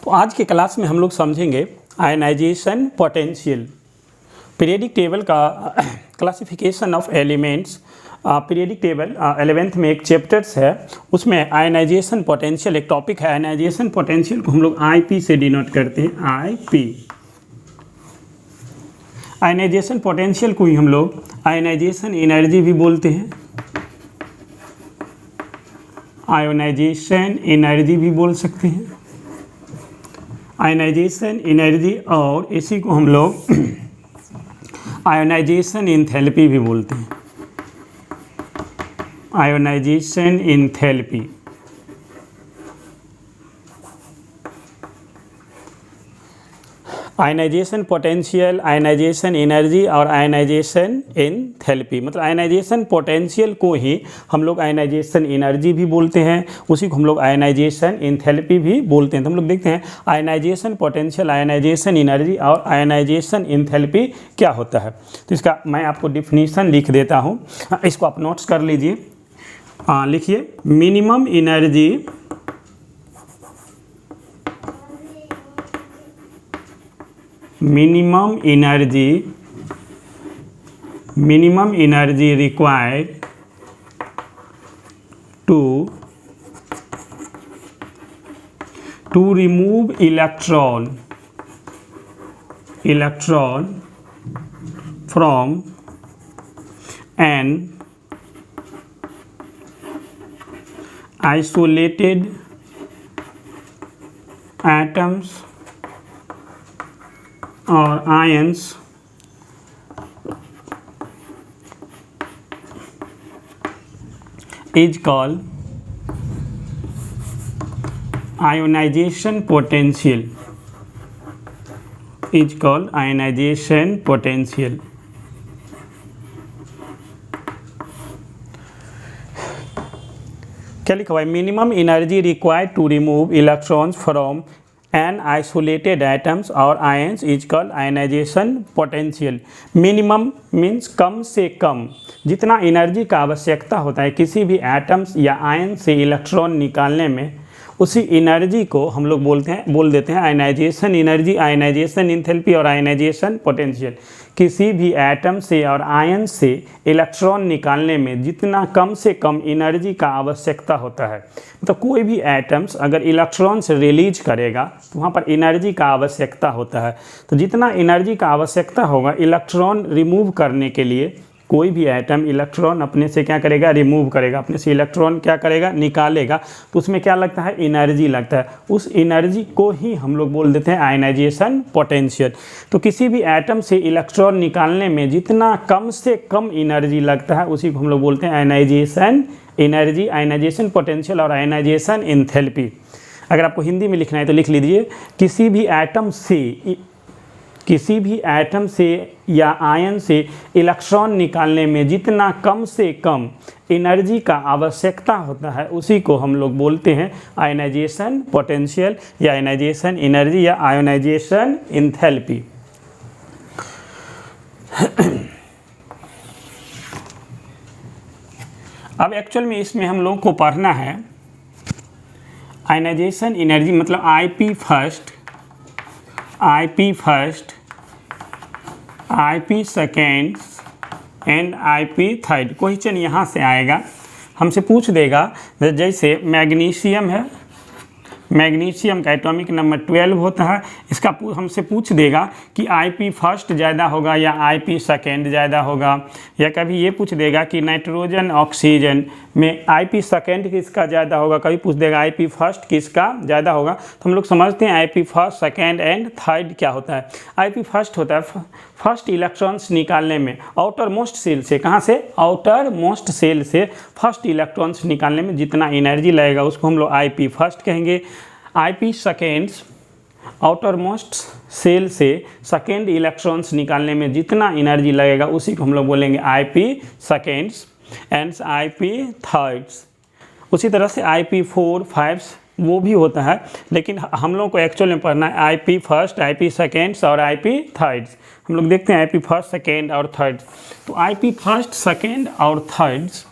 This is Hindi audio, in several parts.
तो आज के क्लास में हम लोग समझेंगे आयनाइजेशन पोटेंशियल। पीरियडिक टेबल का classification of elements, periodic table 11th में एक चैप्टर्स है, उसमें आयनाइजेशन पोटेंशियल एक टॉपिक है। आयनाइजेशन पोटेंशियल को हम लोग आईपी से डिनोट करते हैं, आईपी। आयनाइजेशन पोटेंशियल को ही हम लोग आयनाइजेशन एनर्जी भी बोलते हैं, आयोनाइजेशन एनर्जी भी बोल सकते हैं, आयनाइजेशन एनर्जी, और इसी को हम लोग आयोनाइजेशन एंथैल्पी भी बोलते हैं, ionization enthalpy. Ionization potential, ionization energy और आयनाइजेशन एंथैल्पी, मतलब आयनाइजेशन पोटेंशियल को ही हम लोग आयनाइजेशन एनर्जी भी बोलते हैं, उसी को हम लोग आयनाइजेशन एंथैल्पी भी बोलते हैं। तो हम लोग देखते हैं आयनाइजेशन पोटेंशियल, आयनाइजेशन एनर्जी और आयनाइजेशन एंथैल्पी क्या होता है। तो इसका मैं आपको डिफिनीशन लिख देता हूँ, इसको आप नोट्स कर लीजिए। लिखिए, minimum energy minimum energy required to remove electron from an isolated atoms or ions is called ionization potential, is called ionization potential। क्या लिखा हुआ है? Minimum energy required to remove electrons from an isolated atoms और ions is called ionisation potential. Minimum means कम से कम, जितना एनर्जी का आवश्यकता होता है किसी भी एटम्स या आयन से इलेक्ट्रॉन निकालने में, उसी एनर्जी को हम लोग बोल देते हैं आयनाइजेशन एनर्जी, आयनाइजेशन एंथैल्पी और आयनाइजेशन पोटेंशियल। किसी भी एटम से और आयन से इलेक्ट्रॉन निकालने में जितना कम से कम एनर्जी का आवश्यकता होता है, मतलब कोई भी एटम्स अगर इलेक्ट्रॉन से रिलीज करेगा तो वहाँ पर एनर्जी का आवश्यकता होता है। तो जितना एनर्जी का आवश्यकता होगा इलेक्ट्रॉन रिमूव करने के लिए, कोई भी एटम इलेक्ट्रॉन अपने से क्या करेगा? रिमूव करेगा, अपने से इलेक्ट्रॉन क्या करेगा? निकालेगा। तो उसमें क्या लगता है? एनर्जी लगता है। उस एनर्जी को ही हम लोग बोल देते हैं आयनाइजेशन पोटेंशियल। तो किसी भी एटम से इलेक्ट्रॉन निकालने में जितना कम से कम एनर्जी लगता है उसी को हम लोग बोलते हैं आयनाइजेशन एनर्जी, आयनाइजेशन पोटेंशियल और आयनाइजेशन एंथैल्पी। अगर आपको हिंदी में लिखना है तो लिख लीजिए, किसी भी एटम से या आयन से इलेक्ट्रॉन निकालने में जितना कम से कम एनर्जी का आवश्यकता होता है उसी को हम लोग बोलते हैं आयनाइजेशन पोटेंशियल या आयनाइजेशन एनर्जी या आयोनाइजेशन एंथैल्पी। अब एक्चुअल में इसमें हम लोग को पढ़ना है आयनाइजेशन एनर्जी, मतलब IP first, IP second and IP third. Question यहाँ से आएगा, हमसे पूछ देगा जैसे मैग्नीशियम है, मैग्नीशियम का एटॉमिक नंबर 12 होता है, इसका हमसे पूछ देगा कि आईपी फर्स्ट ज़्यादा होगा या आईपी सेकेंड ज़्यादा होगा, या कभी ये पूछ देगा कि नाइट्रोजन ऑक्सीजन में आईपी सेकेंड किसका ज़्यादा होगा, कभी पूछ देगा आईपी फर्स्ट किसका ज़्यादा होगा। तो हम लोग समझते हैं IP first, second and third क्या होता है। आईपी फर्स्ट होता है फर्स्ट इलेक्ट्रॉन्स निकालने में आउटर मोस्ट सेल से, कहाँ से? आउटर मोस्ट सेल से फर्स्ट इलेक्ट्रॉन्स निकालने में जितना एनर्जी लगेगा उसको हम लोग आईपी फर्स्ट कहेंगे। IP seconds, outer most shell से सेकेंड इलेक्ट्रॉन्स निकालने में जितना एनर्जी लगेगा उसी को हम लोग बोलेंगे IP seconds and IP thirds. उसी तरह से आईपी 4, 5 वो भी होता है, लेकिन हम लोग को एक्चुअल में पढ़ना है आईपी फर्स्ट, आईपी सेकेंड्स और आईपी थर्ड्स। हम लोग देखते हैं आईपी फर्स्ट, सेकेंड और थर्ड। तो आईपी फर्स्ट, सेकेंड और थर्ड्स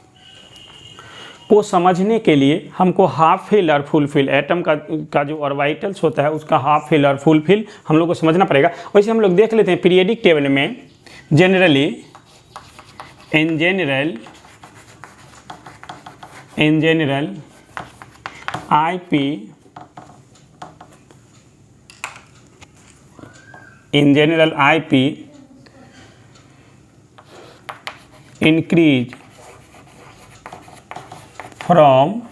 को समझने के लिए हमको हाफ फिल और फुल फिल एटम का जो ऑर्बिटल्स होता है उसका हाफ फिल और फुल फिल हम लोग को समझना पड़ेगा। वैसे हम लोग देख लेते हैं पीरियडिक टेबल में generally in general IP increase from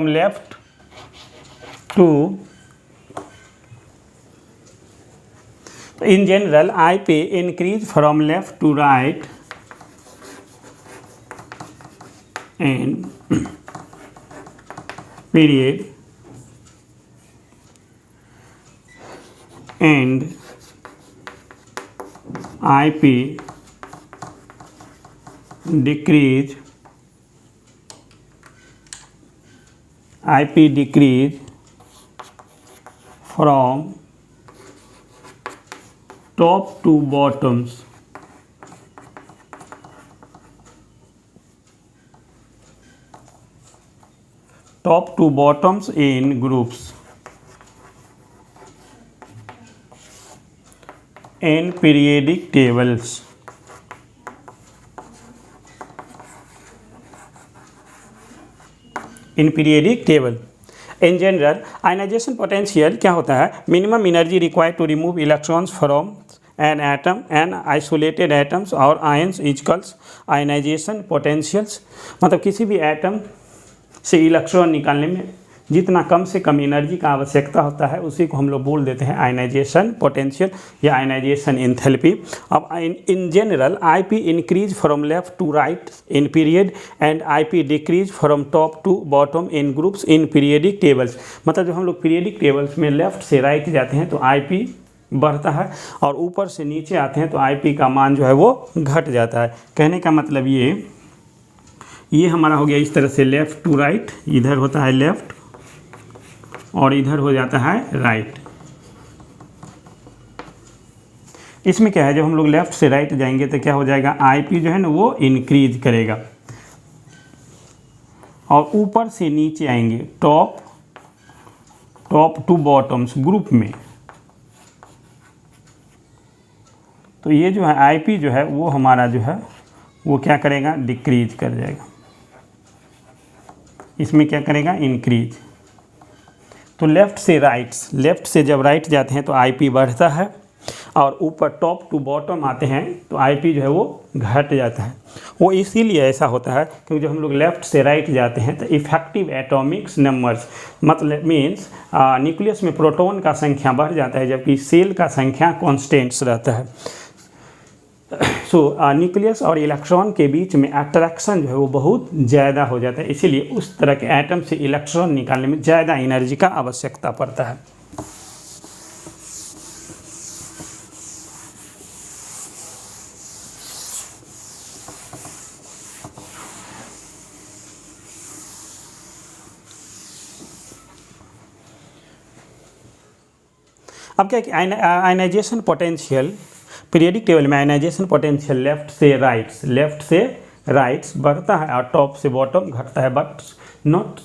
left to in general IP increase from left to right and period and IP decrease from top to bottoms. Top to bottoms in groups in periodic tables. In periodic table. In general, ionization potential क्या होता है? Minimum energy required to remove electrons from an atom and isolated atoms or ions equals ionization potentials. मतलब किसी भी एटम से इलेक्ट्रॉन निकालने में जितना कम से कम एनर्जी का आवश्यकता होता है उसी को हम लोग बोल देते हैं आयनाइजेशन पोटेंशियल या आयनाइजेशन एंथैल्पी। अब in general IP increase from left to right in period and IP decrease from top to bottom in groups in periodic tables. मतलब जब हम लोग पीरियडिक टेबल्स में लेफ्ट से राइट जाते हैं तो आईपी बढ़ता है और ऊपर से नीचे आते हैं तो आईपी का मान जो है वो घट जाता है। कहने का मतलब ये हमारा हो गया इस तरह से लेफ़्ट टू राइट, इधर होता है लेफ़्ट और इधर हो जाता है राइट। इसमें क्या है, जब हम लोग लेफ़्ट से राइट जाएंगे तो क्या हो जाएगा, आईपी जो है ना वो इंक्रीज करेगा और ऊपर से नीचे आएंगे टॉप टू बॉटम्स ग्रुप में, तो ये जो है आईपी जो है वो हमारा जो है वो क्या करेगा, डिक्रीज कर जाएगा। इसमें क्या करेगा, इंक्रीज। तो लेफ़्ट से जब राइट जाते हैं तो आईपी बढ़ता है और ऊपर टॉप टू बॉटम आते हैं तो आईपी जो है वो घट जाता है। वो इसीलिए ऐसा होता है क्योंकि जब हम लोग लेफ़्ट से राइट जाते हैं तो इफेक्टिव एटॉमिक्स नंबर्स मतलब मीन्स न्यूक्लियस में प्रोटॉन का संख्या बढ़ जाता है जबकि सेल का संख्या कॉन्स्टेंट्स रहता है। सो न्यूक्लियस और इलेक्ट्रॉन के बीच में अट्रैक्शन जो है वो बहुत ज़्यादा हो जाता है, इसीलिए उस तरह के एटम से इलेक्ट्रॉन निकालने में ज़्यादा एनर्जी का आवश्यकता पड़ता है। अब क्या कि आयनाइजेशन पोटेंशियल पीरियडिक टेबल में आयनाइजेशन पोटेंशियल लेफ्ट से राइट्स बढ़ता है और टॉप से बॉटम घटता है, बट नॉट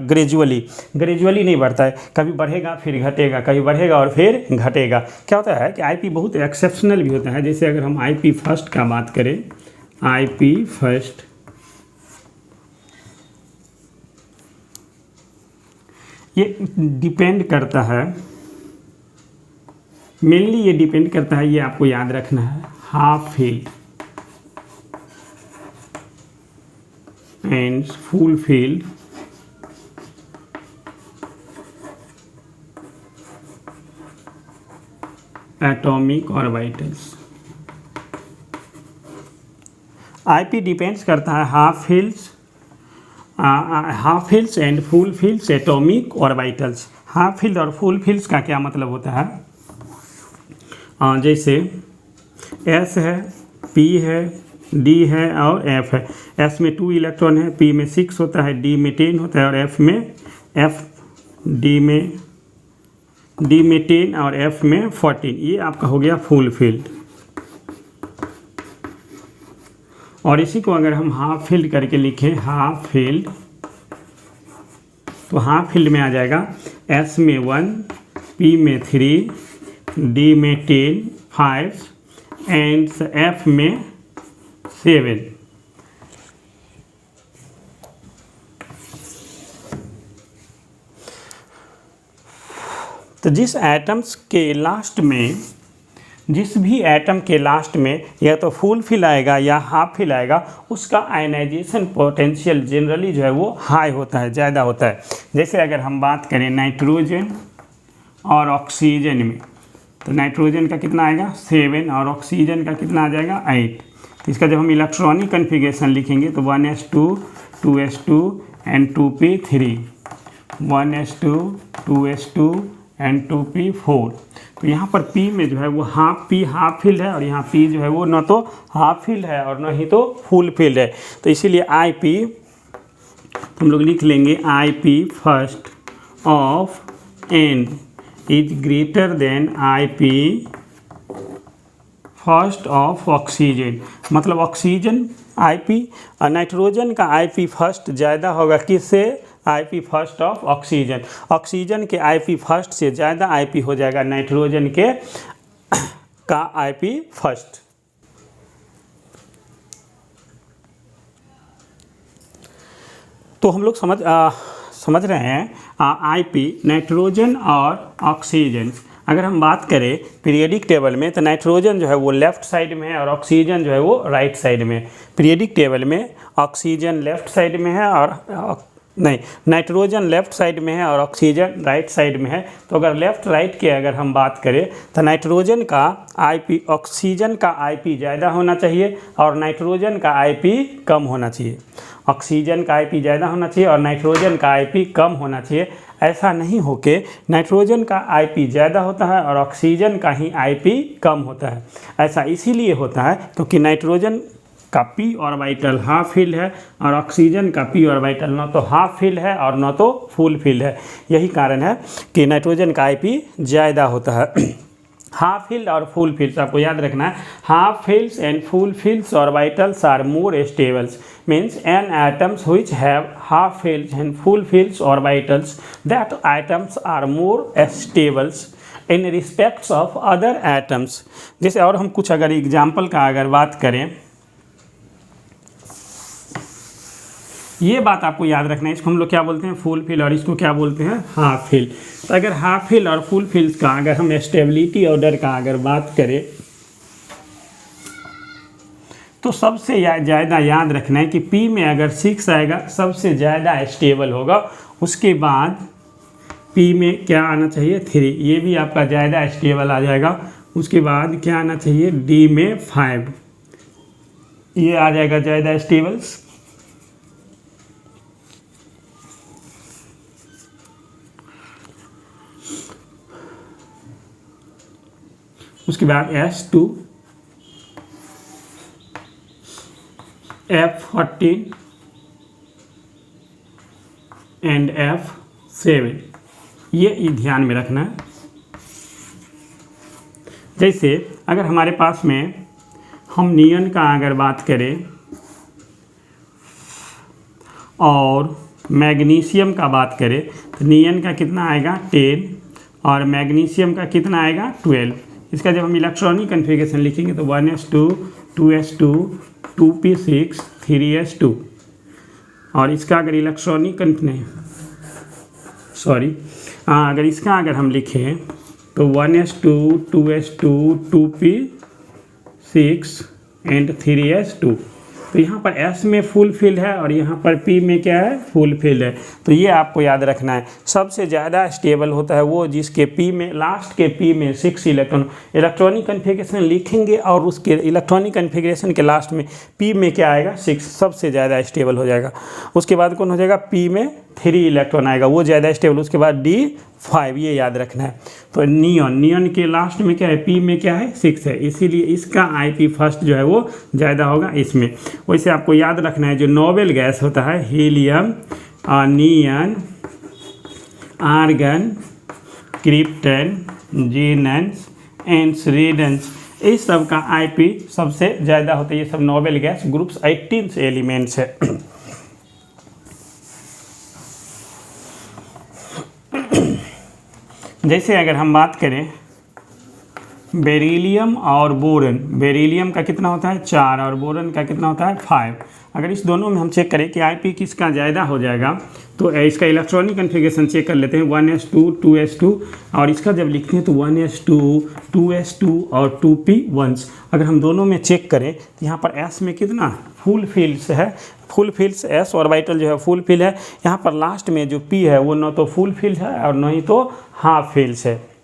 ग्रेजुअली नहीं बढ़ता है, कभी बढ़ेगा फिर घटेगा, कभी बढ़ेगा और फिर घटेगा। क्या होता है कि आईपी बहुत एक्सेप्शनल भी होता है। जैसे अगर हम आईपी फर्स्ट का बात करें, आईपी फर्स्ट ये डिपेंड करता है, मेनली ये डिपेंड करता है, ये आपको याद रखना है, half field and full field atomic orbitals. IP depends करता है half fields and full fields atomic orbitals. Half field और फुल फील्ड्स का क्या मतलब होता है, जैसे S है, P है, D है और F है। S में 2 इलेक्ट्रॉन है, P में 6 होता है, D में 10 होता है और D में 10 और F में 14। ये आपका हो गया फुल फील्ड। और इसी को अगर हम हाफ फील्ड करके लिखें, हाफ फील्ड, तो हाफ फील्ड में आ जाएगा S में 1, P में 3, D में 10, 5 एंड F में 7। तो जिस भी एटम के लास्ट में या तो फुल फिल आएगा या हाफ फिल आएगा, उसका आयनाइजेशन पोटेंशियल जनरली जो है वो हाई होता है, ज़्यादा होता है। जैसे अगर हम बात करें नाइट्रोजन और ऑक्सीजन में, तो नाइट्रोजन का कितना आएगा 7 और ऑक्सीजन का कितना आ जाएगा 8। तो इसका जब हम इलेक्ट्रॉनिक कन्फिग्रेशन लिखेंगे तो 1s2 2s2 and 2p3, 1s2 2s2 and 2p4। तो यहाँ पर P में जो है वो हाफ फील्ड है और यहाँ P जो है वो न तो हाफ फील्ड है और न ही तो फुल फील्ड है। तो इसीलिए IP हम लोग लिख लेंगे IP first of N is greater than IP first of oxygen. मतलब ऑक्सीजन IP और नाइट्रोजन का IP फर्स्ट ज़्यादा होगा किससे, IP first of oxygen. Oxygen के IP फर्स्ट से ज़्यादा IP हो जाएगा नाइट्रोजन के का IP फर्स्ट। तो हम लोग समझ रहे हैं IP नाइट्रोजन और ऑक्सीजन। अगर हम बात करें पीरियडिक टेबल में तो नाइट्रोजन जो है वो लेफ़्ट साइड में है और ऑक्सीजन जो है वो राइट साइड में। पीरियडिक टेबल में ऑक्सीजन लेफ़्ट साइड में है और नाइट्रोजन लेफ़्ट साइड में है और ऑक्सीजन राइट साइड में है। तो अगर लेफ़्ट राइट के अगर हम बात करें तो नाइट्रोजन का IP ऑक्सीजन का IP ज़्यादा होना चाहिए और नाइट्रोजन का IP कम होना चाहिए। ऑक्सीजन का IP ज़्यादा होना चाहिए और नाइट्रोजन का IP कम होना चाहिए। ऐसा नहीं हो के नाइट्रोजन का IP ज़्यादा होता है और ऑक्सीजन का ही IP कम होता है। ऐसा इसीलिए होता है क्योंकि नाइट्रोजन का p ऑर्बिटल हाफ फील्ड है और ऑक्सीजन का p ऑर्बिटल न तो हाफ फील्ड है और न तो फुल फील्ड है। यही कारण है कि नाइट्रोजन का IP ज़्यादा होता है। हाफ फील्ड और फुल फील्ड्स आपको याद रखना है। Half fields and full fields orbitals are more stables, means n atoms which have half fields and full fields orbitals, that atoms are more stable in respects of other atoms। जैसे और हम कुछ अगर एग्जाम्पल का अगर बात करें, ये बात आपको याद रखना है, इसको हम लोग क्या बोलते हैं फुल फील्ड और इसको क्या बोलते हैं हाफ फील्ड। तो अगर हाफ फील्ड और फुल फील्ड का अगर हम स्टेबिलिटी ऑर्डर का अगर बात करें तो सबसे ज़्यादा याद रखना है कि P में अगर 6 आएगा सबसे ज़्यादा स्टेबल होगा। उसके बाद P में क्या आना चाहिए 3, ये भी आपका ज़्यादा स्टेबल आ जाएगा। उसके बाद क्या आना चाहिए D में 5, ये आ जाएगा ज़्यादा स्टेबल्स। उसके बाद S2 F14 एंड F7, ये ध्यान में रखना है। जैसे अगर हमारे पास में हम नियन का अगर बात करें और मैग्नीशियम का बात करें तो नियन का कितना आएगा 10 और मैग्नीशियम का कितना आएगा 12। इसका जब हम इलेक्ट्रॉनिक कन्फिग्रेशन लिखेंगे तो 1s2 2s2 2p6 3s2 और इसका अगर इलेक्ट्रॉनिक अगर इसका अगर हम लिखें तो 1s2 2s2 2p6 and 3s2। तो यहाँ पर S में फुल फील्ड है और यहाँ पर P में क्या है फुल फील्ड है। तो ये आपको याद रखना है। सबसे ज़्यादा स्टेबल होता है वो जिसके P में लास्ट के P में 6 इलेक्ट्रॉन। इलेक्ट्रॉनिक कन्फिग्रेशन लिखेंगे और उसके इलेक्ट्रॉनिक कन्फिग्रेशन के लास्ट में P में क्या आएगा 6, सबसे ज़्यादा स्टेबल हो जाएगा। उसके बाद कौन हो जाएगा P में 3 इलेक्ट्रॉन आएगा, वो ज़्यादा स्टेबल। उसके बाद D 5, ये याद रखना है। तो नियन के लास्ट में क्या है P में क्या है 6 है, इसीलिए इसका IP फर्स्ट जो है वो ज़्यादा होगा इसमें। वैसे आपको याद रखना है जो नोबेल गैस होता है हीलियम, नियन, आर्गन, क्रिप्टन, जीनस एंड रेडेंस, इस सब का आईपी सबसे ज़्यादा होता है। ये सब नोबेल गैस ग्रुप्स 18 एलिमेंट्स है। जैसे अगर हम बात करें बेरिलियम और बोरन, बेरिलियम का कितना होता है 4 और बोरन का कितना होता है 5। अगर इस दोनों में हम चेक करें कि आईपी किसका ज़्यादा हो जाएगा तो इसका इलेक्ट्रॉनिक कन्फिग्रेशन चेक कर लेते हैं 1s2 2s2 और इसका जब लिखते हैं तो 1s2 2s2 और 2p1। अगर हम दोनों में चेक करें तो यहाँ पर s में कितना फुल फिल्स है, फुल फिल्स s ऑर्बिटल जो है फुल फिल है। यहाँ पर लास्ट में जो p है वो न तो फुल फिल है और न ही तो हाफ फिल्स है।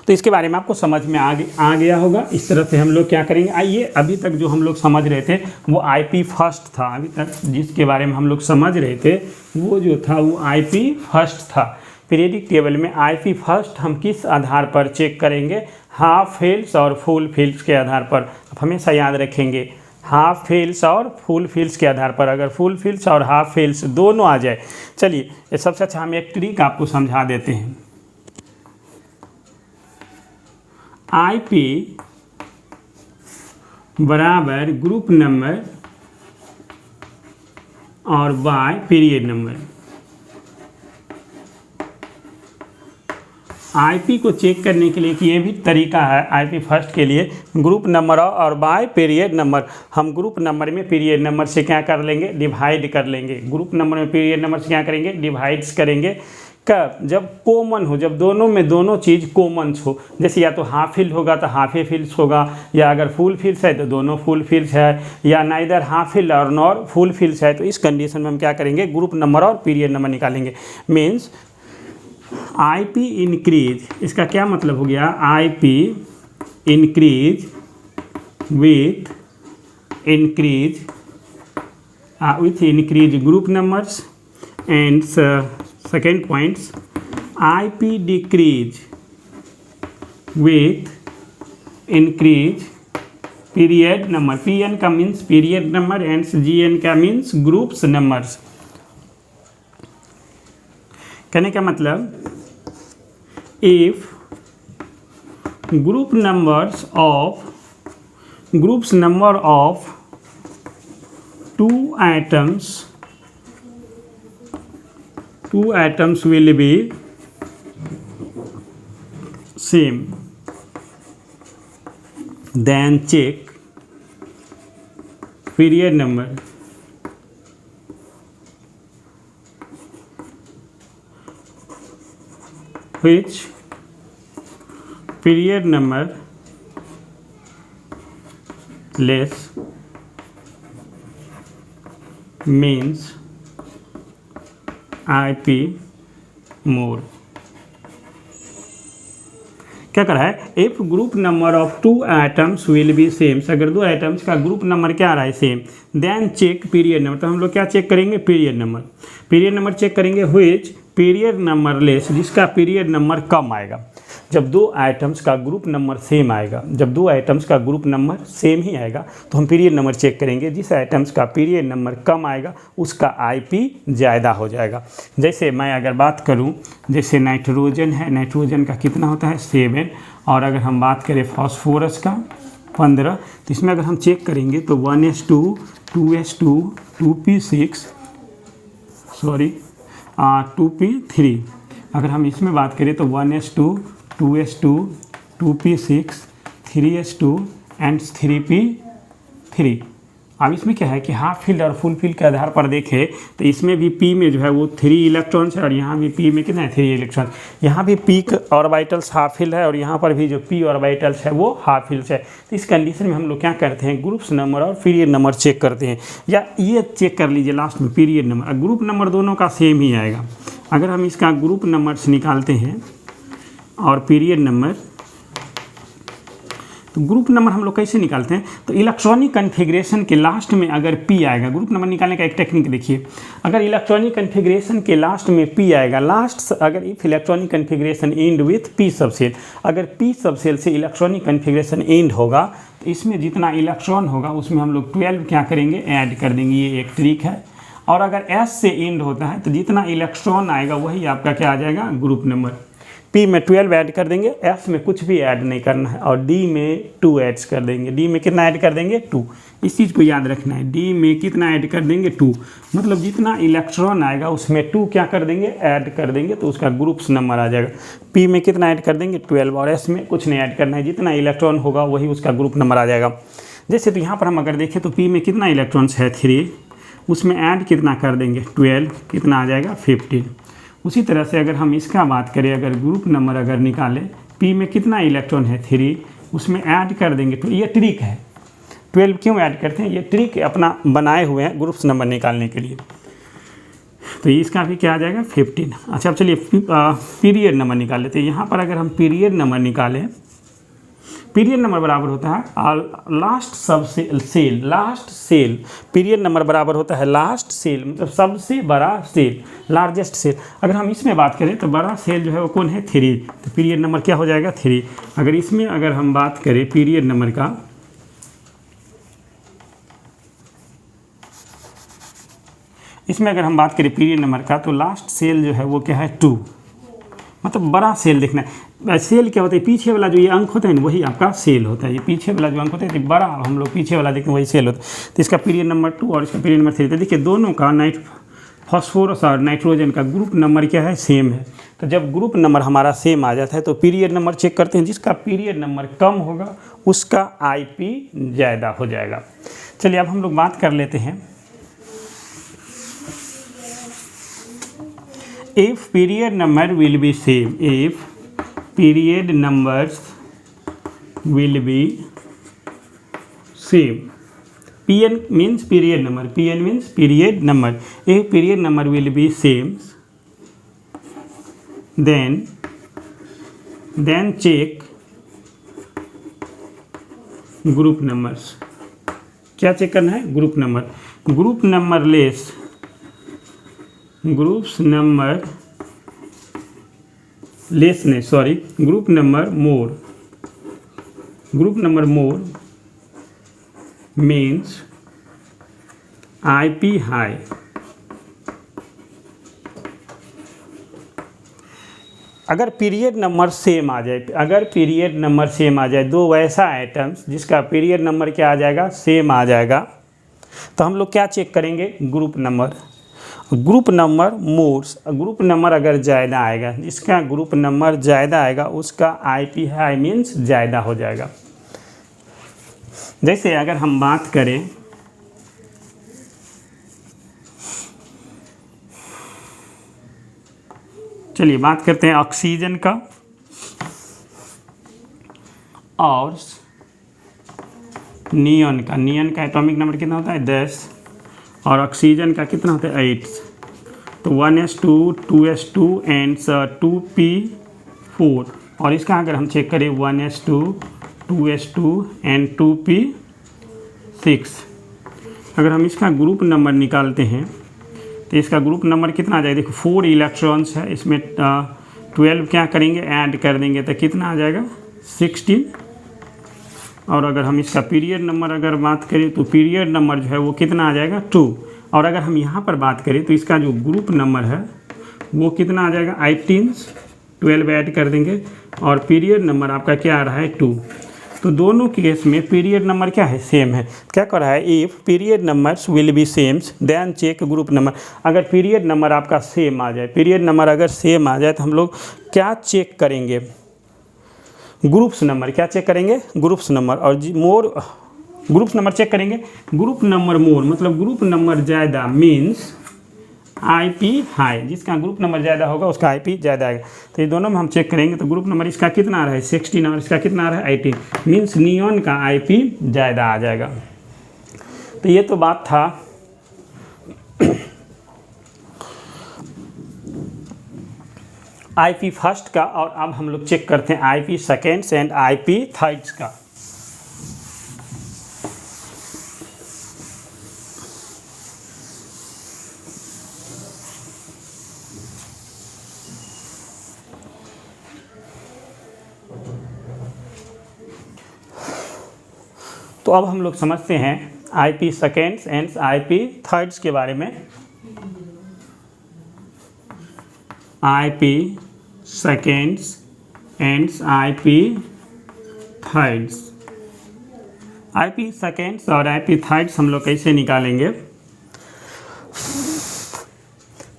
तो इसके बारे में आपको समझ में आ गया होगा। इस तरह से हम लोग क्या करेंगे। आइए अभी तक जो हम लोग समझ रहे थे वो आईपी फर्स्ट था, अभी तक जिसके बारे में हम लोग समझ रहे थे वो जो था वो आईपी फर्स्ट था। पीरियडिक टेबल में आईपी फर्स्ट हम किस आधार पर चेक करेंगे, हाफ फिल्स और फुल फिल्स के आधार पर। आप हमेशा याद रखेंगे हाफ फिल्स और फुल फिल्स के आधार पर। अगर फुल फिल्स और हाफ फिल्स दोनों आ जाए, चलिए ये सबसे अच्छा हम एक ट्रिक आपको समझा देते हैं। आईपी बराबर ग्रुप नंबर और बाय पीरियड नंबर। आईपी को चेक करने के लिए कि ये भी तरीका है आईपी फर्स्ट के लिए, ग्रुप नंबर और बाय पीरियड नंबर। हम ग्रुप नंबर में पीरियड नंबर से क्या कर लेंगे, डिवाइड कर लेंगे। ग्रुप नंबर में पीरियड नंबर से क्या करेंगे, डिवाइड्स करेंगे। कब, जब कॉमन हो, जब दोनों में दोनों चीज़ कॉमन हो। जैसे या तो हाफ फिल होगा तो हाफ ही फिल्स होगा, या अगर फुल फिल्स है तो दोनों फुल फिल्स है, या नाइदर हाफ फिल और नॉर फुल फिल्स है। तो इस कंडीशन में हम क्या करेंगे, ग्रुप नंबर और पीरियड नंबर निकालेंगे। मीन्स आईपी इंक्रीज, इसका क्या मतलब हो गया, IP increase with increase group numbers and second points IP decrease with increase period number। PN का means period number and GN का means groups numbers। कहने का मतलब if group number of 2 atoms will be same, then check period number। which period number less means IP more। क्या कर रहा है, if group number of 2 atoms will be same. अगर 2 एटम्स का ग्रुप नंबर क्या आ रहा है same, then check period number. तो हम लोग क्या चेक करेंगे, period number. Period number check करेंगे व्हिच पीरियड नंबर लेस, जिसका पीरियड नंबर कम आएगा। जब 2 आइटम्स का ग्रुप नंबर सेम आएगा, जब 2 आइटम्स का ग्रुप नंबर सेम ही आएगा तो हम पीरियड नंबर चेक करेंगे। जिस आइटम्स का पीरियड नंबर कम आएगा उसका आईपी ज़्यादा हो जाएगा। जैसे मैं अगर बात करूं, जैसे नाइट्रोजन है, नाइट्रोजन का कितना होता है 7, और अगर हम बात करें फास्फोरस का 15, तो इसमें अगर हम चेक करेंगे तो 1s2 2s2 2p6 2p3। अगर हम इसमें बात करें तो 1s2 2s2 2p6 3s2 and 3p3। अब इसमें क्या है कि हाफ फील्ड और फुल फील्ड के आधार पर देखें तो इसमें भी p में जो है वो 3 इलेक्ट्रॉन्स है और यहाँ भी p में कितना है 3 इलेक्ट्रॉन्स। यहाँ भी p ऑर्बिटल्स हाफ फील्ड है और यहाँ पर भी जो p ऑर्बिटल्स है वो हाफ फील्ड है। तो इस कंडीशन में हम लोग क्या करते हैं, ग्रुप्स नंबर और पीरियड नंबर चेक करते हैं। या ये चेक कर लीजिए लास्ट में पीरियड नंबर, ग्रुप नंबर दोनों का सेम ही आएगा। अगर हम इसका ग्रुप नंबर से निकालते हैं और पीरियड नंबर, तो ग्रुप नंबर हम लोग कैसे निकालते हैं, तो इलेक्ट्रॉनिक कन्फिग्रेशन के लास्ट में अगर p आएगा, ग्रुप नंबर निकालने का एक टेक्निक देखिए। अगर इलेक्ट्रॉनिक कन्फिग्रेशन के लास्ट में p आएगा, लास्ट अगर if electronic configuration and with p सब सेल, अगर p सब सेल से इलेक्ट्रॉनिक कन्फिग्रेशन एंड होगा तो इसमें जितना इलेक्ट्रॉन होगा उसमें हम लोग 12 क्या करेंगे, ऐड कर देंगे। ये एक ट्रिक है। और अगर s से एंड होता है तो जितना इलेक्ट्रॉन आएगा वही आपका क्या आ जाएगा, ग्रुप नंबर। P में 12 ऐड कर देंगे, F में कुछ भी ऐड नहीं करना है और D में 2 ऐड्स कर देंगे। D में कितना ऐड कर देंगे 2, इस चीज़ को याद रखना है। D में कितना ऐड कर देंगे 2, मतलब जितना इलेक्ट्रॉन आएगा उसमें 2 क्या कर देंगे ऐड कर देंगे, तो उसका ग्रुप्स नंबर आ जाएगा। P में कितना ऐड कर देंगे 12 और S में कुछ नहीं ऐड करना है, जितना इलेक्ट्रॉन होगा वही उसका ग्रुप नंबर आ जाएगा। जैसे तो यहाँ पर हम अगर देखें तो P में कितना इलेक्ट्रॉन्स है 3, उसमें ऐड कितना कर देंगे 12, कितना आ जाएगा 15। उसी तरह से अगर हम इसका बात करें, अगर ग्रुप नंबर अगर निकालें, P में कितना इलेक्ट्रॉन है 3, उसमें ऐड कर देंगे। तो ये ट्रिक है, 12 क्यों ऐड करते हैं, ये ट्रिक अपना बनाए हुए हैं ग्रुप्स नंबर निकालने के लिए। तो इसका भी क्या आ जाएगा 15। अच्छा अब चलिए पीरियड नंबर निकाल लेते हैं। यहाँ पर अगर हम पीरियड नंबर निकालें, पीरियड नंबर बराबर होता है last shell, last shell. Period number बराबर होता है लास्ट सेल, मतलब सबसे बड़ा सेल, लार्जेस्ट सेल। अगर हम इसमें बात करें तो बड़ा सेल जो है वो कौन है 3, तो पीरियड नंबर क्या हो जाएगा 3। अगर इसमें अगर हम बात करें पीरियड नंबर का, इसमें अगर हम बात करें पीरियड नंबर का, तो लास्ट सेल जो है वो क्या है 2, मतलब बड़ा सेल देखना है। सेल क्या होता है, पीछे वाला जो ये अंक होता है ना वही आपका सेल होता है। ये पीछे वाला जो अंक होता है तो बड़ा हम लोग पीछे वाला देखते हैं वही सेल होता है। तो इसका पीरियड नंबर 2 और इसका पीरियड नंबर 3, तो देखिए दोनों का फॉस्फोरस और नाइट्रोजन का ग्रुप नंबर क्या है सेम है। तो जब ग्रुप नंबर हमारा सेम आ जाता है तो पीरियड नंबर चेक करते हैं, जिसका पीरियड नंबर कम होगा उसका IP ज़्यादा हो जाएगा। चलिए अब हम लोग बात कर लेते हैं, if period number will be same, if period numbers will be same, Pn means period number, Pn means period number, if period number will be same, then check group numbers। क्या चेक करना है, group number. Group number less, groups number less नहीं sorry, group number more, group number more means IP high. अगर पीरियड नंबर सेम आ जाए, अगर पीरियड नंबर सेम आ जाए, दो वैसा आइटम्स जिसका पीरियड नंबर क्या आ जाएगा सेम आ जाएगा, तो हम लोग क्या चेक करेंगे group number. Group number mores, group number अगर ज़्यादा आएगा, जिसका ग्रुप नंबर ज़्यादा आएगा उसका IP हाई मीन्स ज़्यादा हो जाएगा। जैसे अगर हम बात करें, चलिए बात करते हैं ऑक्सीजन का और नियॉन का। नियॉन का एटॉमिक नंबर कितना होता है 10 और ऑक्सीजन का कितना होता है 8। तो 1s2 2s2 एंड 2p4। और इसका अगर हम चेक करें 1s2 2s2 एंड 2p6, अगर हम इसका ग्रुप नंबर निकालते हैं तो इसका ग्रुप नंबर कितना आ जाएगा, देखो 4 इलेक्ट्रॉन्स है, इसमें 12 क्या करेंगे ऐड कर देंगे तो कितना आ जाएगा 16। और अगर हम इसका पीरियड नंबर अगर बात करें तो पीरियड नंबर जो है वो कितना आ जाएगा 2। और अगर हम यहाँ पर बात करें तो इसका जो ग्रुप नंबर है वो कितना आ जाएगा 18, 12 ऐड कर देंगे और पीरियड नंबर आपका क्या आ रहा है 2। तो दोनों केस में पीरियड नंबर क्या है सेम है। क्या कर रहा है, if period numbers will be sames then check group number. अगर पीरियड नंबर आपका सेम आ जाए, पीरियड नंबर अगर सेम आ जाए तो हम लोग क्या चेक करेंगे ग्रुप्स नंबर। क्या चेक करेंगे ग्रुप्स नंबर। और मोर ग्रुप्स नंबर चेक करेंगे, ग्रुप नंबर मोर मतलब ग्रुप नंबर ज़्यादा मीन्स IP हाई, जिसका ग्रुप नंबर ज़्यादा होगा उसका IP ज़्यादा आएगा। तो ये दोनों में हम चेक करेंगे तो ग्रुप नंबर इसका कितना आ रहा है 16 और इसका कितना आ रहा है 18, मीन्स नियॉन का IP ज़्यादा आ जाएगा। तो ये तो बात था IP फर्स्ट का। और अब हम लोग चेक करते हैं IP seconds and IP thirds का। तो अब हम लोग समझते हैं IP seconds and IP thirds के बारे में। IP seconds and IP thirds. IP seconds और IP थर्ड्स हम लोग कैसे निकालेंगे?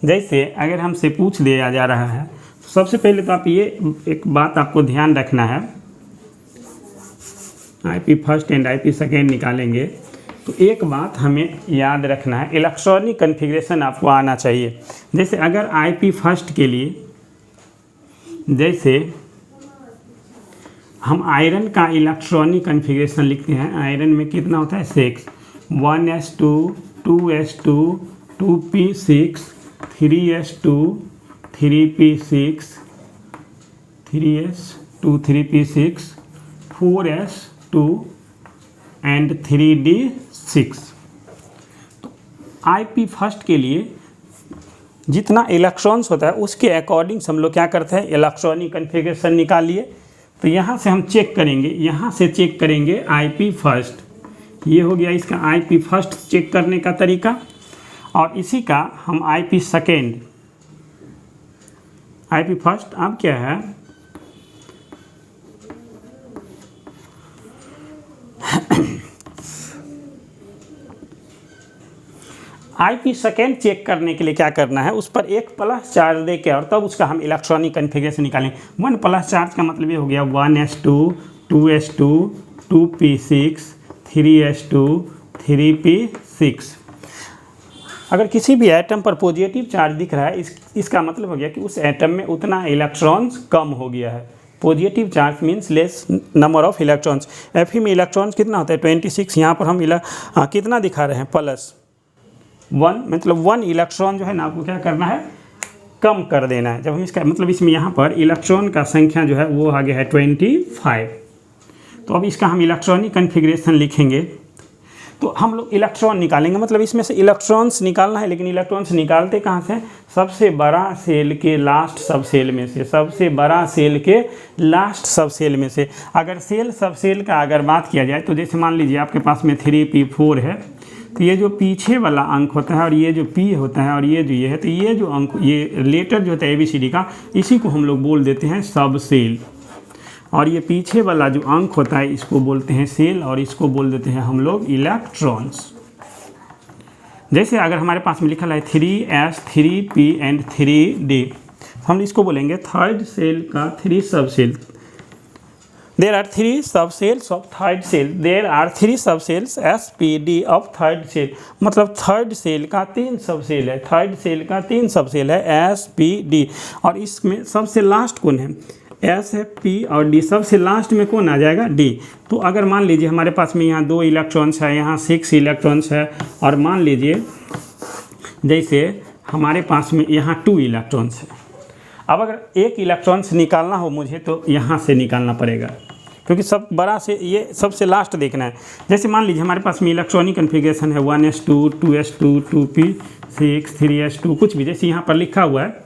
जैसे अगर हमसे पूछ दिया जा रहा है, सबसे पहले तो आप ये एक बात आपको ध्यान रखना है, IP first and IP second निकालेंगे तो एक बात हमें याद रखना है, इलेक्ट्रॉनिक कन्फिग्रेशन आपको आना चाहिए। जैसे अगर IP फर्स्ट के लिए, जैसे हम आयरन का इलेक्ट्रॉनिक कन्फिग्रेशन लिखते हैं, आयरन में कितना होता है 6, 1s2 2s2 2p6 3s2 3p6 3s2 3p6 4s2 and 3d6। तो IP फर्स्ट के लिए जितना इलेक्ट्रॉन्स होता है उसके अकॉर्डिंग हम लोग क्या करते हैं, इलेक्ट्रॉनिक कन्फिग्रेशन निकालिए। तो यहाँ से हम चेक करेंगे, यहाँ से चेक करेंगे IP फर्स्ट, ये हो गया इसका IP फर्स्ट चेक करने का तरीका। और इसी का हम IP सेकेंड, IP फर्स्ट अब क्या है, IP सेकेंड चेक करने के लिए क्या करना है, उस पर एक प्लस चार्ज दे के और तब उसका हम इलेक्ट्रॉनिक कन्फिग्रेशन निकालेंगे। 1 प्लस चार्ज का मतलब ये हो गया 1s2 2s2 2p6 3s2 3p6। अगर किसी भी एटम पर पॉजिटिव चार्ज दिख रहा है, इसका मतलब हो गया कि उस एटम में उतना इलेक्ट्रॉन्स कम हो गया है। Positive charge means less number of electrons. Fe में इलेक्ट्रॉन्स कितना होता है 26, यहाँ पर हम कितना दिखा रहे हैं +1, मतलब 1 इलेक्ट्रॉन जो है ना आपको क्या करना है, कम कर देना है। जब हम इसका मतलब इसमें यहाँ पर इलेक्ट्रॉन का संख्या जो है वो आ गया है 25। तो अब इसका हम इलेक्ट्रॉनिक कन्फिग्रेशन लिखेंगे तो हम लोग इलेक्ट्रॉन निकालेंगे, मतलब इसमें से इलेक्ट्रॉन्स निकालना है। लेकिन इलेक्ट्रॉन्स निकालते कहाँ से, सबसे बड़ा सेल के लास्ट सब सेल में से, सबसे बड़ा सेल के लास्ट सब सेल में से। अगर सेल सब सेल का अगर बात किया जाए तो जैसे मान लीजिए आपके पास में 3p4 है, तो ये जो पीछे वाला अंक होता है और ये जो P होता है और ये जो ये है, तो ये जो अंक, ये लेटर जो होता है ABCD का, इसी को हम लोग बोल देते हैं सब सेल। और ये पीछे वाला जो अंक होता है इसको बोलते हैं सेल और इसको बोल देते हैं हम लोग इलेक्ट्रॉन्स। जैसे अगर हमारे पास में लिखा है 3s 3p एंड 3d, हम इसको बोलेंगे थर्ड सेल का 3 सब cell. There are 3 subcells of third cell. There are 3 subcells SPD of third cell. मतलब थर्ड सेल का 3 सबसेल है, थर्ड सेल का 3 सबसेल है SPD। और इसमें सबसे लास्ट कौन है, S है, P और D, सबसे लास्ट में कौन आ जाएगा, D। तो अगर मान लीजिए हमारे पास में यहाँ 2 इलेक्ट्रॉन्स है, यहाँ 6 इलेक्ट्रॉन्स है, और मान लीजिए जैसे हमारे पास में यहाँ 2 इलेक्ट्रॉन्स है। अब अगर एक इलेक्ट्रॉन्स निकालना हो मुझे तो यहाँ से निकालना पड़ेगा, क्योंकि सब बड़ा से ये सबसे लास्ट देखना है। जैसे मान लीजिए हमारे पास में इलेक्ट्रॉनिक कन्फिग्रेशन है 1s2 2s2 2p6 3s2 कुछ भी, जैसे यहाँ पर लिखा हुआ है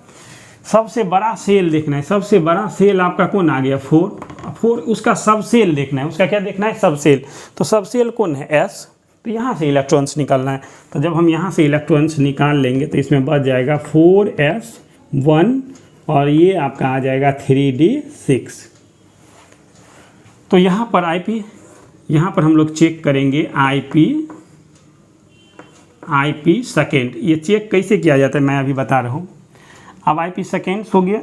सबसे बड़ा सेल देखना है। सबसे बड़ा सेल आपका कौन आ गया 4, उसका सब सेल देखना है। उसका क्या देखना है, सब सेल। तो सब सेल कौन है S, तो यहाँ से इलेक्ट्रॉन्स निकालना है। तो जब हम यहाँ से इलेक्ट्रॉन्स निकाल लेंगे तो इसमें बच जाएगा 4s1 और ये आपका आ जाएगा 3d6। तो यहाँ पर IP, यहाँ पर हम लोग चेक करेंगे IP सेकेंड। ये चेक कैसे किया जाता है मैं अभी बता रहा हूँ। अब IP सेकेंड हो गया,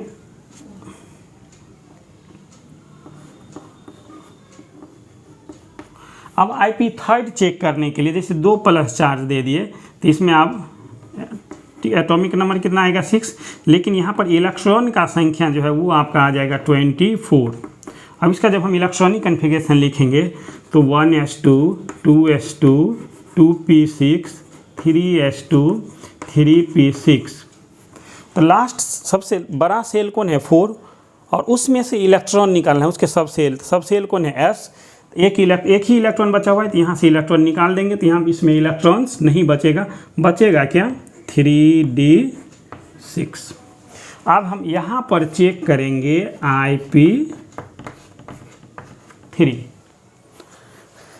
अब IP थर्ड चेक करने के लिए जैसे 2 प्लस चार्ज दे दिए तो इसमें अब एटॉमिक नंबर कितना आएगा 6, लेकिन यहाँ पर इलेक्ट्रॉन का संख्या जो है वो आपका आ जाएगा 24। अब इसका जब हम इलेक्ट्रॉनिक कन्फिग्रेशन लिखेंगे तो 1s2 2s2 2p6 3s2 3p6। तो लास्ट सबसे बड़ा सेल कौन है 4 और उसमें से इलेक्ट्रॉन निकालना है, उसके सब सेल कौन है S। एक ही इलेक्ट्रॉन बचा हुआ है तो यहाँ से इलेक्ट्रॉन निकाल देंगे तो यहाँ इसमें इलेक्ट्रॉन्स नहीं बचेगा, बचेगा क्या 3d6। अब हम यहाँ पर चेक करेंगे IP3।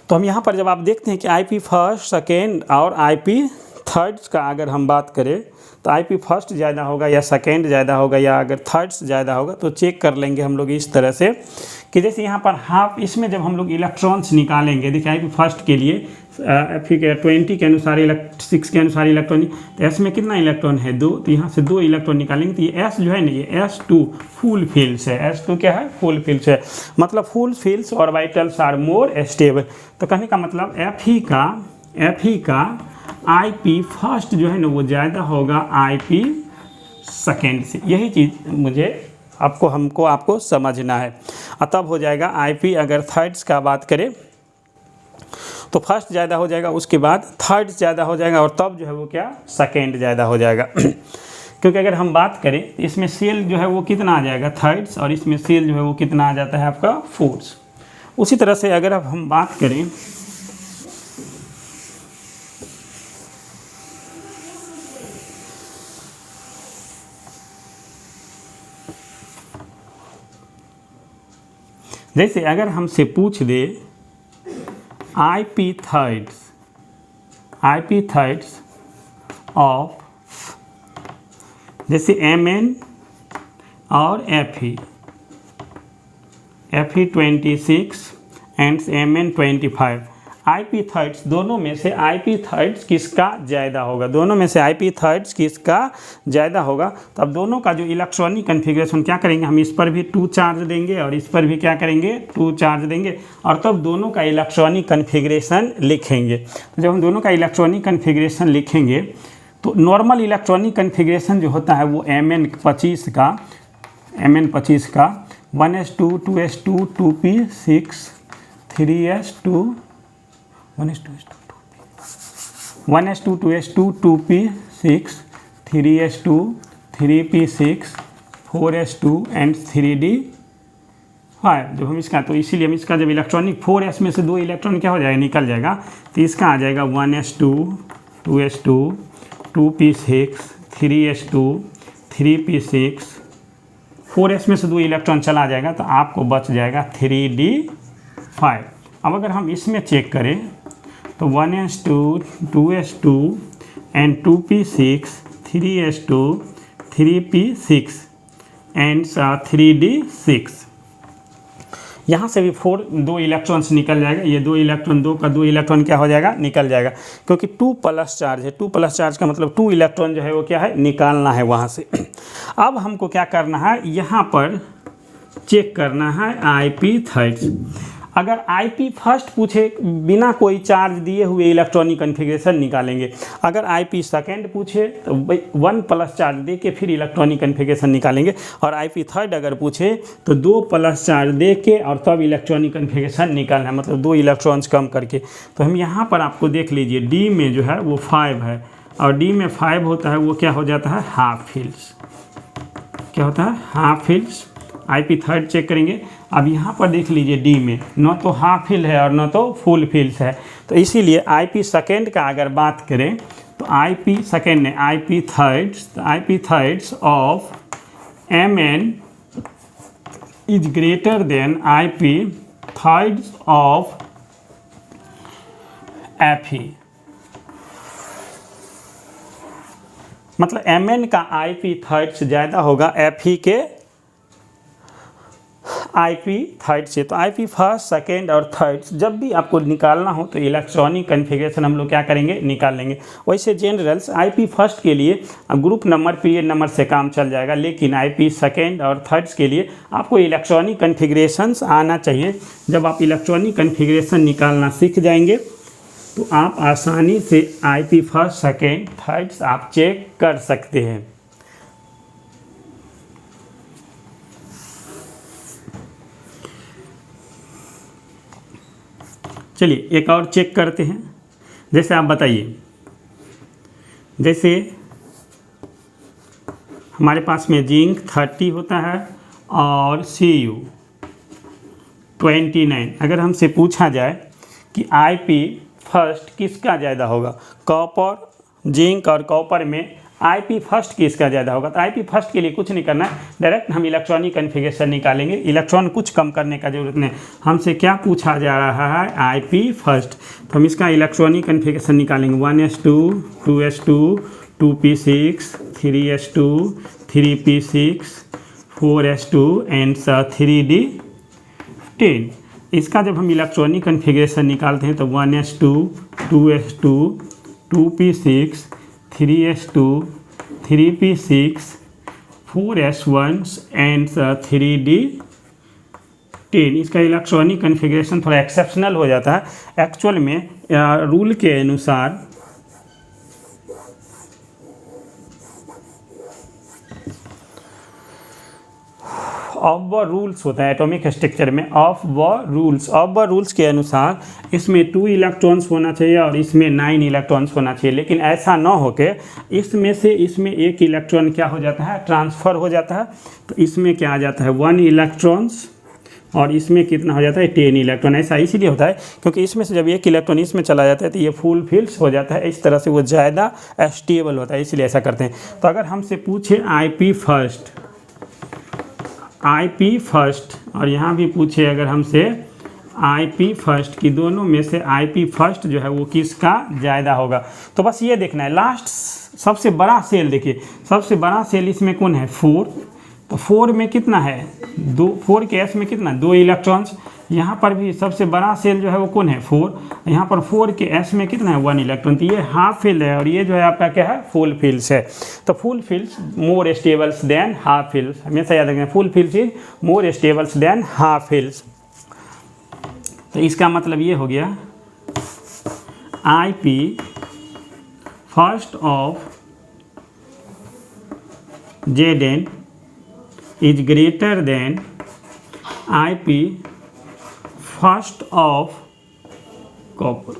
तो हम यहाँ पर जब आप देखते हैं कि IP फर्स्ट सेकेंड और IP थर्ड्स का अगर हम बात करें तो IP फर्स्ट ज़्यादा होगा या सेकेंड ज़्यादा होगा या अगर थर्ड्स ज़्यादा होगा, तो चेक कर लेंगे हम लोग इस तरह से कि जैसे यहाँ पर हाफ, इसमें जब हम लोग इलेक्ट्रॉन्स निकालेंगे, देखिए IP फर्स्ट के लिए Fe के 20 के अनुसार 6 के अनुसार इलेक्ट्रॉन, तो S में कितना इलेक्ट्रॉन है 2, तो यहाँ से 2 इलेक्ट्रॉन निकालेंगे, तो ये S जो है ना, ये S2 फुल फिल्स है। S2 क्या है? फुल फिल्स है, मतलब full fills orbitals are more stable. तो कहने का मतलब Fe का IP फर्स्ट जो है ना वो ज़्यादा होगा IP सेकेंड से। यही चीज़ मुझे आपको समझना है। तब हो जाएगा IP अगर थर्ड्स का बात करें तो फर्स्ट ज़्यादा हो जाएगा, उसके बाद थर्ड ज़्यादा हो जाएगा, और तब जो है वो क्या? सेकेंड ज़्यादा हो जाएगा। क्योंकि अगर हम बात करें इसमें सेल जो है वो कितना आ जाएगा? थर्ड्स, और इसमें सेल जो है वो कितना आ जाता है आपका? फोर्स। उसी तरह से अगर अब हम बात करें जैसे अगर हमसे पूछ दे IP थर्ड्स ऑफ जैसे Mn और Fe 26 and Mn 25, IP thirds दोनों में से IP थर्ड्स किसका ज़्यादा होगा? दोनों में से IP थर्ड्स किसका ज़्यादा होगा? तो अब दोनों का जो इलेक्ट्रॉनिक कन्फिग्रेशन क्या करेंगे, हम इस पर भी 2 चार्ज देंगे और इस पर भी क्या करेंगे? 2 चार्ज देंगे, और तब दोनों का इलेक्ट्रॉनिक कन्फिग्रेशन लिखेंगे। तो जब हम दोनों का इलेक्ट्रॉनिक कन्फिग्रेशन लिखेंगे तो नॉर्मल इलेक्ट्रॉनिक कन्फिग्रेशन जो होता है वो Mn 25 का 1s2 2s2 2p6 3s2 1s2 2s2 2p6 3s2 3p6 4s2 and 3d5। जब हम इसका, तो इसीलिए हम इसका जब इलेक्ट्रॉनिक 4s में से 2 इलेक्ट्रॉन क्या हो जाएगा? निकल जाएगा, तो इसका आ जाएगा 1s2 2s2 2p6 3s2 3p6 4s में से 2 इलेक्ट्रॉन चला जाएगा, तो आपको बच जाएगा 3d5। अब अगर हम इसमें चेक करें तो 1s2 2s2 and 2p6 3s2 3p6 and 3d6, यहाँ से भी 2 इलेक्ट्रॉन्स निकल जाएगा। ये 2 इलेक्ट्रॉन, 2 का 2 इलेक्ट्रॉन क्या हो जाएगा? निकल जाएगा, क्योंकि 2 प्लस चार्ज है। 2 प्लस चार्ज का मतलब 2 इलेक्ट्रॉन जो है वो क्या है? निकालना है वहाँ से। अब हमको क्या करना है? यहाँ पर चेक करना है IP थर्ड्स। अगर IP फर्स्ट पूछे, बिना कोई चार्ज दिए हुए इलेक्ट्रॉनिक कन्फिग्रेशन निकालेंगे। अगर IP सेकेंड पूछे तो 1 प्लस चार्ज दे के फिर इलेक्ट्रॉनिक कन्फिग्रेशन निकालेंगे, और IP थर्ड अगर पूछे तो 2 प्लस चार्ज दे के और तब इलेक्ट्रॉनिक कन्फिग्रेशन निकालना है, मतलब 2 इलेक्ट्रॉन्स कम करके। तो हम यहाँ पर आपको देख लीजिए, D में जो है वो 5 है, और D में 5 होता है वो क्या हो जाता है? हाफ फिल्स। क्या होता है? हाफ फिल्स। IP थर्ड चेक करेंगे। अब यहाँ पर देख लीजिए D में न तो हाफ फिल है और न तो फुल फिल्स है, तो इसीलिए IP सेकेंड का अगर बात करें तो IP सेकेंड ने IP thirds of Mn is greater than IP thirds of Fe। मतलब Mn का IP थर्ड्स ज़्यादा होगा Fe के IP थर्ड से। तो IP फर्स्ट सेकेंड और थर्ड जब भी आपको निकालना हो तो इलेक्ट्रॉनिक कन्फिग्रेशन हम लोग क्या करेंगे? निकाल लेंगे। वैसे जनरल्स IP फर्स्ट के लिए ग्रुप नंबर पीरियड नंबर से काम चल जाएगा, लेकिन IP सेकेंड और थर्ड्स के लिए आपको इलेक्ट्रॉनिक कन्फिग्रेशंस आना चाहिए। जब आप इलेक्ट्रॉनिक कन्फिग्रेशन निकालना सीख जाएंगे तो आप आसानी से IP फर्स्ट सेकेंड थर्ड्स आप चेक कर सकते हैं। चलिए एक और चेक करते हैं। जैसे आप बताइए, जैसे हमारे पास में जिंक 30 होता है और Cu 29। अगर हमसे पूछा जाए कि IP फर्स्ट किसका ज़्यादा होगा, कॉपर, जिंक और कॉपर में IP फर्स्ट किसका ज़्यादा होगा। तो IP फर्स्ट के लिए कुछ नहीं करना है, डायरेक्ट हम इलेक्ट्रॉनिक कन्फिगरेशन निकालेंगे। इलेक्ट्रॉन कुछ कम करने का जरूरत नहीं, हमसे क्या पूछा जा रहा है IP फर्स्ट। तो हम इसका इलेक्ट्रॉनिक कन्फिगरेशन निकालेंगे 1s2 2s2 2p6 3s2 3p6 4s2 and 3d10। इसका जब हम इलेक्ट्रॉनिक कन्फिगरेशन निकालते हैं तो 1s2 2s2 2p6 3s2 3p6 4s1 and 3d10। इसका इलेक्ट्रॉनिक कन्फिगरेशन थोड़ा एक्सेप्शनल हो जाता है। एक्चुअल में रूल के अनुसार ऑफ व रूल्स होता है एटॉमिक स्ट्रक्चर में, ऑफ व रूल्स के अनुसार इसमें 2 इलेक्ट्रॉन्स होना चाहिए और इसमें 9 इलेक्ट्रॉन्स होना चाहिए। लेकिन ऐसा ना हो के इसमें से इसमें एक इलेक्ट्रॉन क्या हो जाता है, ट्रांसफ़र हो जाता है। तो इसमें क्या आ जाता है 1 इलेक्ट्रॉन्स और इसमें कितना हो जाता है 10 इलेक्ट्रॉन। ऐसा इसीलिए होता है क्योंकि इसमें से जब एक इलेक्ट्रॉन इसमें चला जाता है तो ये फुल फिल्स हो जाता है, इस तरह से वो ज़्यादा स्टेबल होता है, इसलिए ऐसा करते हैं। तो अगर हमसे पूछे IP फर्स्ट और यहाँ भी पूछे अगर हमसे IP फर्स्ट की दोनों में से IP फर्स्ट जो है वो किसका ज़्यादा होगा, तो बस ये देखना है। लास्ट सबसे बड़ा सेल देखिए, सबसे बड़ा सेल इसमें कौन है 4, तो 4 में कितना है 2, 4 के S में कितना 2 इलेक्ट्रॉन्स। यहाँ पर भी सबसे बड़ा सेल जो है वो कौन है 4, यहाँ पर 4 के S में कितना है 1 इलेक्ट्रॉन। तो ये हाफ फिल है और ये जो है आपका क्या है फुल फिल्स है। तो full fills more stables than half fills, हमेशा याद रखें full fills is more stables than half fills. तो इसका मतलब ये हो गया IP first of Zn is greater than IP first of copper।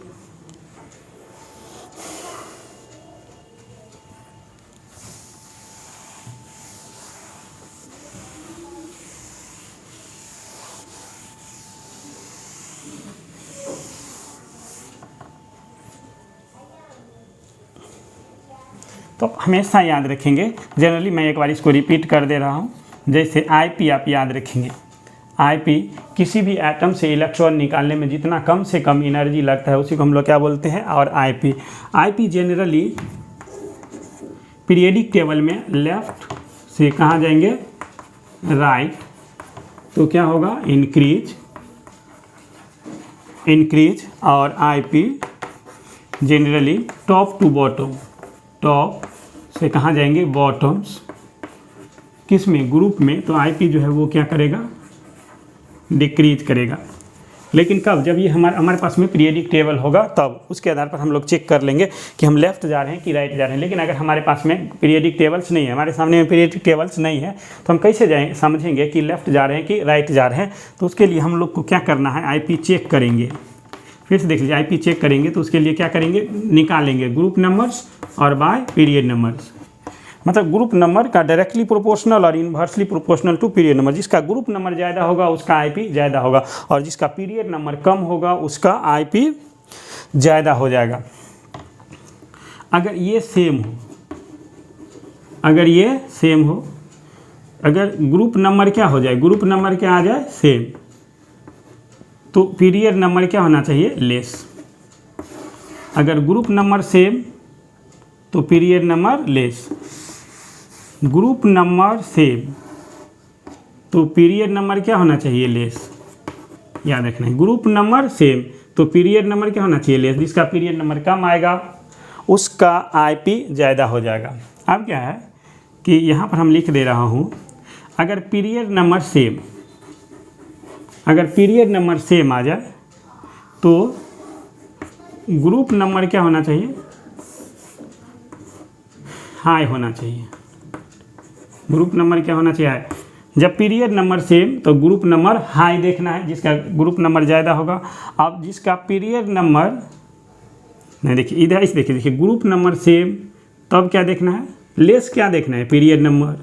तो हमेशा याद रखेंगे, जनरली मैं एक बार इसको रिपीट कर दे रहा हूँ। जैसे IP आप याद रखेंगे, IP किसी भी एटम से इलेक्ट्रॉन निकालने में जितना कम से कम एनर्जी लगता है उसी को हम लोग क्या बोलते हैं। और IP जनरली पीरियडिक टेबल में लेफ्ट से कहाँ जाएंगे राइट, तो क्या होगा इंक्रीज। और IP generally top to bottom, top से कहाँ जाएंगे बॉटम्स, किस में ग्रुप में। तो IP जो है वो क्या करेगा डिक्रीज करेगा। लेकिन कब, जब ये हमारे पास में पीरियडिक टेबल होगा तब उसके आधार पर हम लोग चेक कर लेंगे कि हम लेफ्ट जा रहे हैं कि राइट जा रहे हैं। लेकिन अगर हमारे पास में पीरियडिक टेबल्स नहीं है, हमारे सामने में पीरियडिक टेबल्स नहीं है, तो हम कैसे जाएंगे समझेंगे कि लेफ्ट जा रहे हैं कि राइट जा रहे हैं। तो उसके लिए हम लोग को क्या करना है IP चेक करेंगे। फिर से देख लीजिए IP चेक करेंगे तो उसके लिए क्या करेंगे निकालेंगे ग्रुप नंबर्स और बाय पीरियड नंबर्स। मतलब ग्रुप नंबर का डायरेक्टली प्रोपोर्शनल और inversely proportional to period number. जिसका ग्रुप नंबर ज़्यादा होगा उसका IP ज़्यादा होगा और जिसका पीरियड नंबर कम होगा उसका IP ज़्यादा हो जाएगा। अगर ये सेम हो, अगर ग्रुप नंबर क्या हो जाए, ग्रुप नंबर क्या आ जाए सेम, तो पीरियड नंबर क्या होना चाहिए लेस। अगर ग्रुप नंबर सेम तो period number less, group number same तो पीरियड नंबर क्या होना चाहिए लेस। याद रखना है ग्रुप नंबर सेम तो पीरियड नंबर क्या होना चाहिए लेस। जिसका पीरियड नंबर कम आएगा उसका IP ज़्यादा हो जाएगा। अब क्या है कि यहाँ पर हम लिख दे रहा हूँ, अगर पीरियड नंबर सेम आ जाए तो ग्रुप नंबर क्या होना चाहिए हाई होना चाहिए। ग्रुप नंबर क्या होना चाहिए हाई। जब पीरियड नंबर सेम तो ग्रुप नंबर हाई देखना है, जिसका ग्रुप नंबर ज़्यादा होगा। अब जिसका पीरियड नंबर नहीं, देखिए इधर इस देखिए ग्रुप नंबर सेम, तब क्या देखना है लेस क्या देखना है पीरियड नंबर।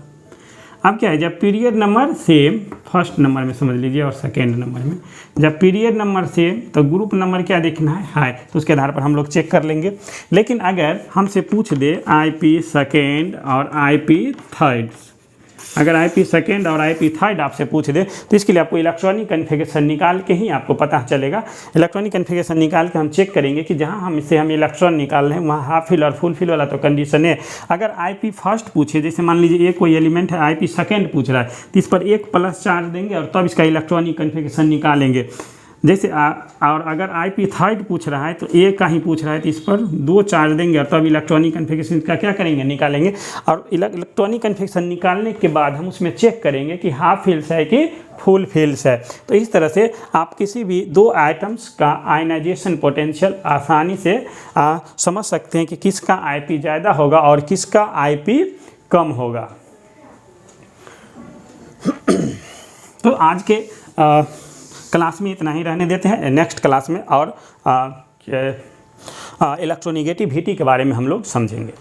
अब क्या है, जब period number same, first number में समझ लीजिए और सेकेंड नंबर में, जब पीरियड नंबर सेम तो ग्रुप नंबर क्या देखना है, हाई, तो उसके आधार पर हम लोग चेक कर लेंगे। लेकिन अगर हमसे पूछ दे IP सेकेंड और IP थर्ड, अगर IP सेकेंड और IP थर्ड आपसे पूछ दे तो इसके लिए आपको इलेक्ट्रॉनिक कन्फिगरेशन निकाल के ही आपको पता चलेगा। इलेक्ट्रॉनिक कन्फिगरेशन निकाल के हम चेक करेंगे कि जहां हम इलेक्ट्रॉन निकाल रहे हैं वहाँ हाफ फिल और फुल फिल वाला तो कंडीशन है। अगर IP फर्स्ट पूछे, जैसे मान लीजिए एक कोई एलिमेंट है IP सेकेंड पूछ रहा है, तो इस पर 1 प्लस चार्ज देंगे और तब इसका इलेक्ट्रॉनिक कन्फिगरेशन निकालेंगे। जैसे और अगर IP थर्ड पूछ रहा है तो एक का ही पूछ रहा है तो इस पर 2 चार्ज देंगे और तब इलेक्ट्रॉनिक कन्फिगरेशन का क्या करेंगे, निकालेंगे। और इलेक्ट्रॉनिक कन्फिगरेशन निकालने के बाद हम उसमें चेक करेंगे कि हाफ फिल्स है कि फुल फिल्स है। तो इस तरह से आप किसी भी 2 आइटम्स का आयनाइजेशन पोटेंशियल आसानी से समझ सकते हैं कि किसका IP ज़्यादा होगा और किसका IP कम होगा। तो आज के क्लास में इतना ही रहने देते हैं। नेक्स्ट क्लास में और इलेक्ट्रोनेगेटिविटी के बारे में हम लोग समझेंगे।